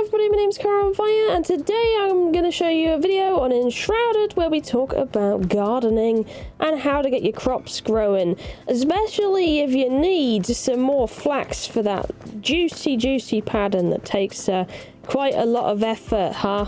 everybody, my name's Kiahonfire, and today I'm going to show you a video on Enshrouded where we talk about gardening and how to get your crops growing, especially if you need some more flax for that juicy pattern that takes quite a lot of effort, huh?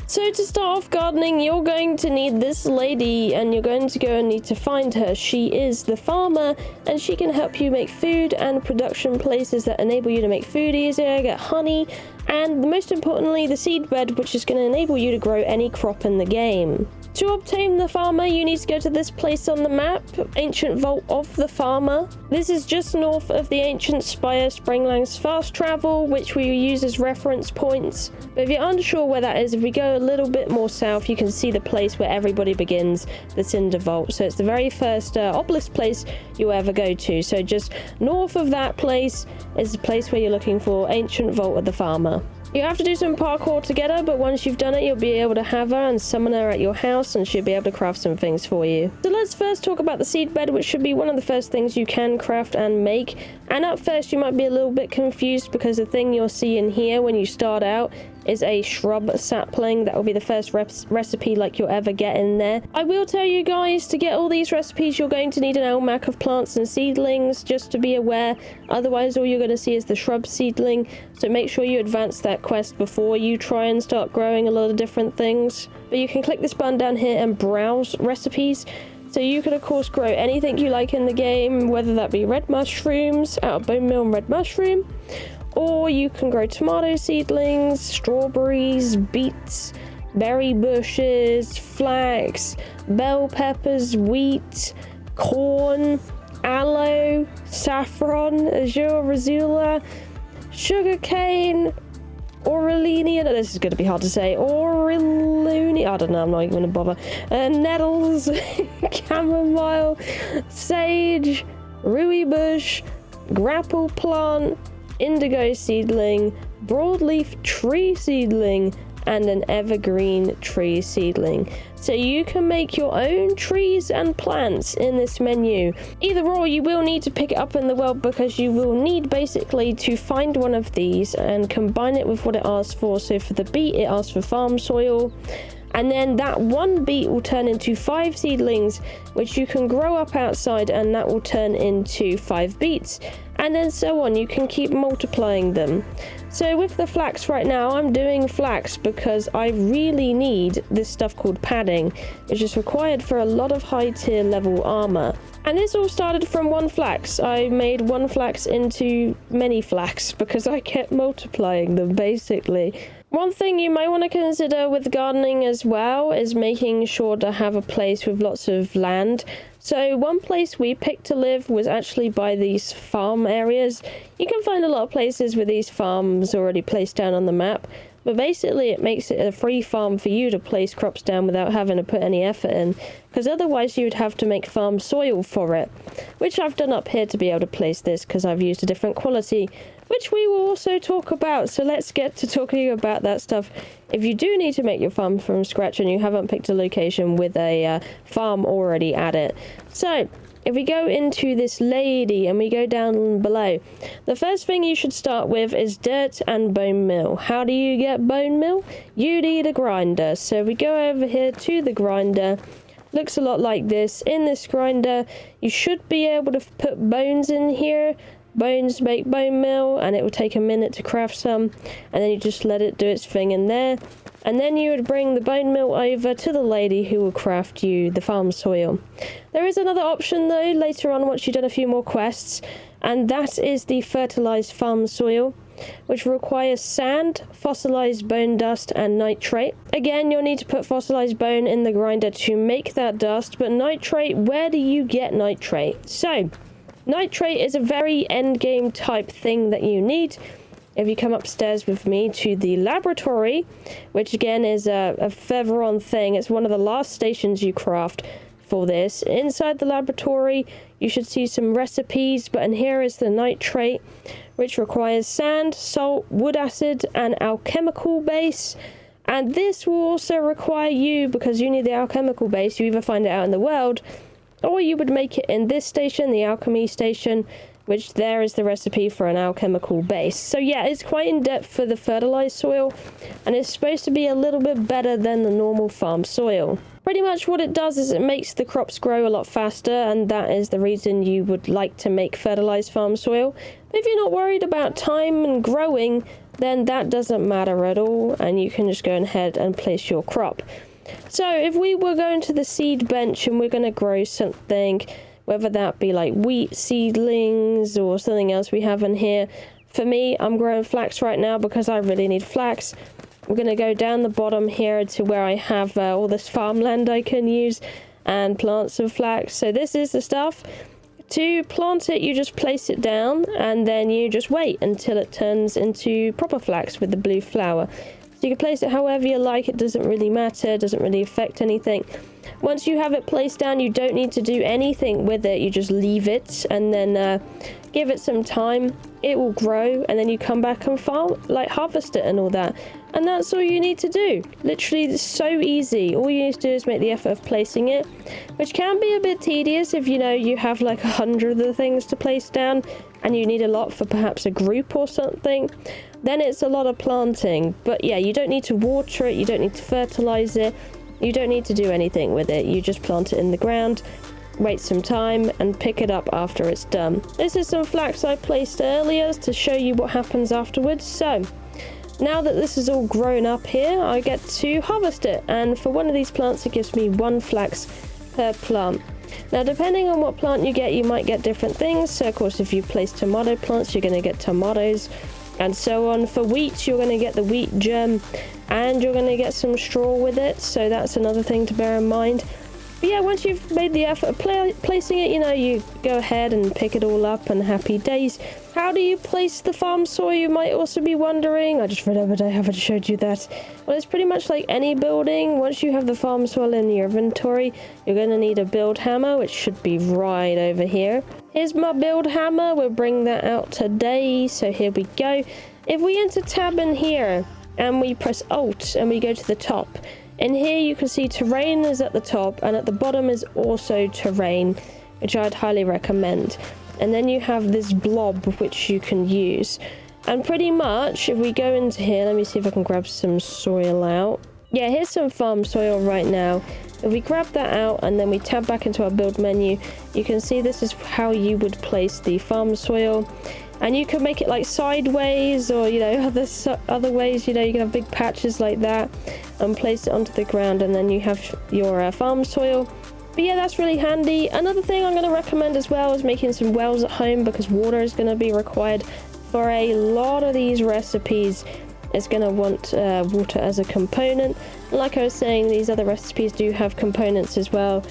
So to start off gardening, you're going to need this lady, and you're going to go and need to find her. She is the farmer, and she can help you make food and production places that enable you to make food easier, get honey, and most importantly, the seed bed, which is going to enable you to grow any crop in the game. To obtain the farmer, you need to go to this place on the map, Ancient Vault of the Farmer. This is just north of the Ancient Spire Springlands Fast Travel, which we use as reference points. But if you're unsure where that is, if we go a little bit more south, you can see the place where everybody begins, the Cinder Vault. So it's the very first obelisk place you'll ever go to. So just north of that place is the place where you're looking for Ancient Vault of the Farmer. You have to do some parkour to get her, but once you've done it, you'll be able to have her and summon her at your house, and she'll be able to craft some things for you. So let's first talk about the seed bed, which should be one of the first things you can craft and make. And at first, you might be a little bit confused because the thing you'll see in here when you start out is a shrub sapling. That will be the first recipe like you'll ever get in there. I will tell you guys, to get all these recipes, you're going to need an almanac of plants and seedlings, just to be aware. Otherwise, all you're going to see is the shrub seedling. So make sure you advance that quest before you try and start growing a lot of different things. But you can click this button down here and browse recipes. So you can of course grow anything you like in the game, whether that be red mushrooms out of bone meal and red mushroom, or you can grow tomato seedlings, strawberries, beets, berry bushes, flax, bell peppers, wheat, corn, aloe, saffron, azure razula, sugarcane, Aurelinia, this is going to be hard to say, Aurelinia, I don't know, I'm not even going to bother, nettles, chamomile, sage, rooibos, grapple plant, indigo seedling, broadleaf tree seedling, and an evergreen tree seedling. So you can make your own trees and plants in this menu. Either or, you will need to pick it up in the world, because you will need basically to find one of these and combine it with what it asks for. So for the beet, it asks for farm soil. And then that one beet will turn into 5 seedlings, which you can grow up outside, and that will turn into 5 beets. And then so on, you can keep multiplying them. So with the flax right now, I'm doing flax because I really need this stuff called padding, which is required for a lot of high tier level armor. And this all started from one flax. I made one flax into many flax because I kept multiplying them basically. One thing you might want to consider with gardening as well is making sure to have a place with lots of land. So one place we picked to live was actually by these farm areas. You can find a lot of places with these farms already placed down on the map, but basically it makes it a free farm for you to place crops down without having to put any effort in, because otherwise you would have to make farm soil for it, which I've done up here to be able to place this because I've used a different quality, which we will also talk about. So let's get to talking about that stuff. If you do need to make your farm from scratch and you haven't picked a location with a farm already at it. So if we go into this lady and we go down below, the first thing you should start with is dirt and bone meal. How do you get bone meal? You need a grinder. So we go over here to the grinder. Looks a lot like this. In this grinder, you should be able to put bones in here. Bones make bone meal, and it will take a minute to craft some, and then you just let it do its thing in there. And then you would bring the bone meal over to the lady who will craft you the farm soil. There is another option though later on once you've done a few more quests, and that is the fertilized farm soil, which requires sand, fossilized bone dust, and nitrate. Again, you'll need to put fossilized bone in the grinder to make that dust, but nitrate, where do you get nitrate? So nitrate is a very end game type thing that you need. If you come upstairs with me to the laboratory, which again is a feather-on thing, it's one of the last stations you craft for this. Inside the laboratory, you should see some recipes, but in here is the nitrate, which requires sand, salt, wood acid, and alchemical base. And this will also require you, because you need the alchemical base, you either find it out in the world, or you would make it in this station, the alchemy station, which there is the recipe for an alchemical base. So yeah, it's quite in depth for the fertilized soil, and it's supposed to be a little bit better than the normal farm soil. Pretty much what it does is it makes the crops grow a lot faster, and that is the reason you would like to make fertilized farm soil. But if you're not worried about time and growing, then that doesn't matter at all, and you can just go ahead and place your crop. So if we were going to the seed bench and we're going to grow something, whether that be like wheat seedlings or something else we have in here. For me, I'm growing flax right now because I really need flax. We're going to go down the bottom here to where I have all this farmland I can use and plant some flax. So this is the stuff. To plant it, you just place it down and then you just wait until it turns into proper flax with the blue flower. So you can place it however you like, it doesn't really matter, it doesn't really affect anything. Once you have it placed down, you don't need to do anything with it, you just leave it and then give it some time. It will grow and then you come back and harvest it and all that. And that's all you need to do. Literally, it's so easy. All you need to do is make the effort of placing it, which can be a bit tedious if you have like 100 of the things to place down and you need a lot for perhaps a group or something. Then it's a lot of planting. But yeah, you don't need to water it, you don't need to fertilize it, you don't need to do anything with it. You just plant it in the ground, wait some time and pick it up after it's done. This is some flax I placed earlier to show you what happens afterwards. So now that this is all grown up here, I get to harvest it, and for one of these plants it gives me 1 flax per plant. Now depending on what plant you get, you might get different things. So of course if you place tomato plants, you're going to get tomatoes and so on. For wheat, you're going to get the wheat germ and you're going to get some straw with it, so that's another thing to bear in mind. But yeah, once you've made the effort of placing it, you go ahead and pick it all up and happy days. How do you place the farm soil, you might also be wondering. I just remembered I haven't showed you that. Well, it's pretty much like any building. Once you have the farm soil in your inventory, you're going to need a build hammer, which should be right over here. Here's my build hammer. We'll bring that out today. So here we go. If we enter tab in here and we press Alt and we go to the top, in here you can see terrain is at the top and at the bottom is also terrain, which I'd highly recommend. And then you have this blob which you can use. And pretty much if we go into here, let me see if I can grab some soil out. Yeah, here's some farm soil right now. If we grab that out and then we tab back into our build menu, you can see this is how you would place the farm soil. And you can make it like sideways or, other ways, you can have big patches like that and place it onto the ground and then you have your farm soil. But yeah, that's really handy. Another thing I'm going to recommend as well is making some wells at home, because water is going to be required for a lot of these recipes. It's going to want water as a component. And like I was saying, these other recipes do have components as well.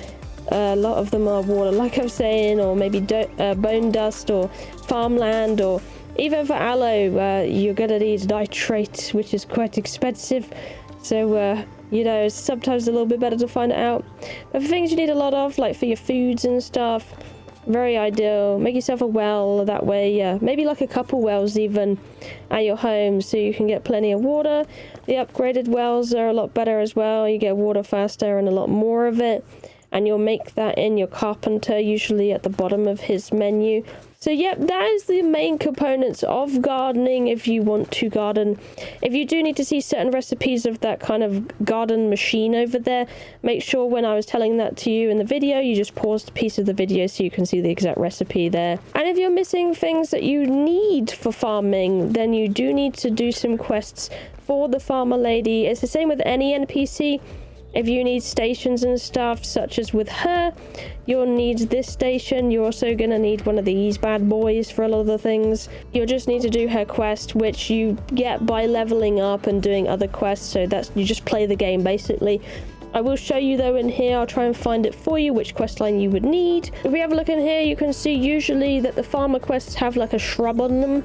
A lot of them are water, like I was saying, or maybe bone dust or farmland, or even for aloe, you're going to need nitrate, which is quite expensive. So, it's sometimes a little bit better to find it out. But for things you need a lot of, like for your foods and stuff, very ideal. Make yourself a well, that way, maybe like a couple wells even at your home, so you can get plenty of water. The upgraded wells are a lot better as well. You get water faster and a lot more of it. And you'll make that in your carpenter, usually at the bottom of his menu. So yep, that is the main components of gardening if you want to garden. If you do need to see certain recipes of that kind of garden machine over there, make sure when I was telling that to you in the video, you just paused a piece of the video so you can see the exact recipe there. And if you're missing things that you need for farming, then you do need to do some quests for the farmer lady. It's the same with any NPC. If you need stations and stuff, such as with her, you'll need this station. You're also going to need one of these bad boys for a lot of the things. You'll just need to do her quest, which you get by leveling up and doing other quests. So you just play the game, basically. I will show you though in here. I'll try and find it for you, which quest line you would need. If we have a look in here, you can see usually that the farmer quests have like a shrub on them.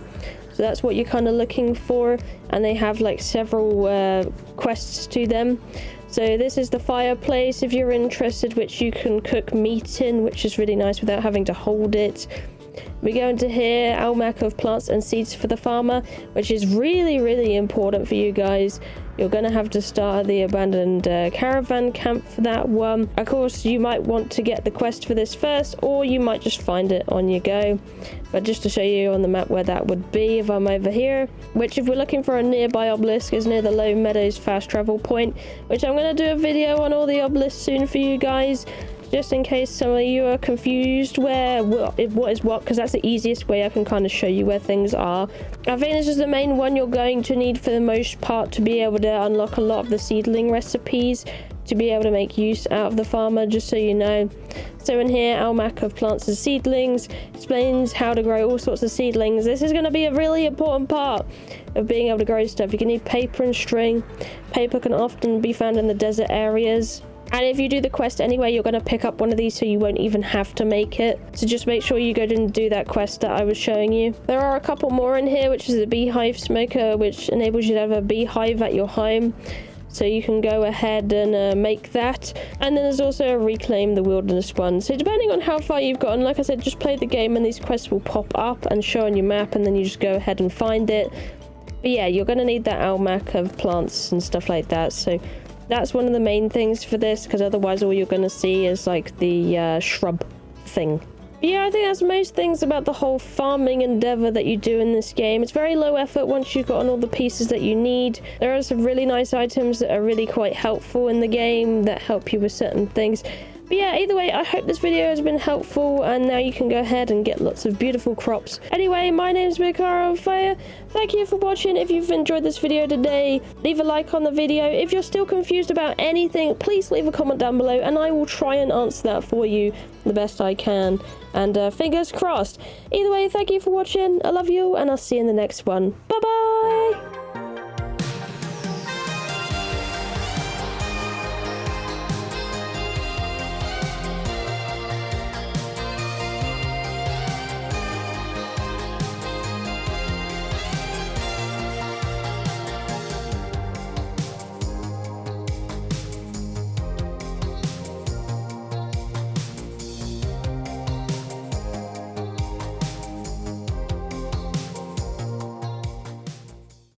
So that's what you're kind of looking for. And they have like several quests to them. So this is the fireplace if you're interested, which you can cook meat in, which is really nice without having to hold it. We go into here, Almanac of plants and seeds for the farmer, which is really important for you guys. You're going to have to start at the abandoned caravan camp for that one. Of course, you might want to get the quest for this first, or you might just find it on your go. But just to show you on the map where that would be if I'm over here, which if we're looking for a nearby obelisk is near the Low Meadows fast travel point, which I'm going to do a video on all the obelisks soon for you guys. Just in case some of you are confused what is what, because that's the easiest way I can kind of show you where things are. I think this is the main one you're going to need for the most part to be able to unlock a lot of the seedling recipes, to be able to make use out of the farmer, just so you know. So in here, Almanac of plants and seedlings explains how to grow all sorts of seedlings. This is going to be a really important part of being able to grow stuff. You can need paper and string. Paper can often be found in the desert areas. And if you do the quest anyway, you're going to pick up one of these, so you won't even have to make it. So just make sure you go and do that quest that I was showing you. There are a couple more in here, which is the Beehive smoker, which enables you to have a beehive at your home. So you can go ahead and make that. And then there's also a Reclaim the Wilderness one. So depending on how far you've gotten, like I said, just play the game and these quests will pop up and show on your map, and then you just go ahead and find it. But yeah, you're going to need that Almanac of plants and stuff like that. So that's one of the main things for this, because otherwise all you're going to see is like the shrub thing. But yeah, I think that's most things about the whole farming endeavor that you do in this game. It's very low effort once you've gotten all the pieces that you need. There are some really nice items that are really quite helpful in the game that help you with certain things. But yeah, either way, I hope this video has been helpful, and now you can go ahead and get lots of beautiful crops. Anyway, my name's Kiahonfire. Thank you for watching. If you've enjoyed this video today, leave a like on the video. If you're still confused about anything, please leave a comment down below, and I will try and answer that for you the best I can. And fingers crossed. Either way, thank you for watching. I love you, and I'll see you in the next one. Bye-bye!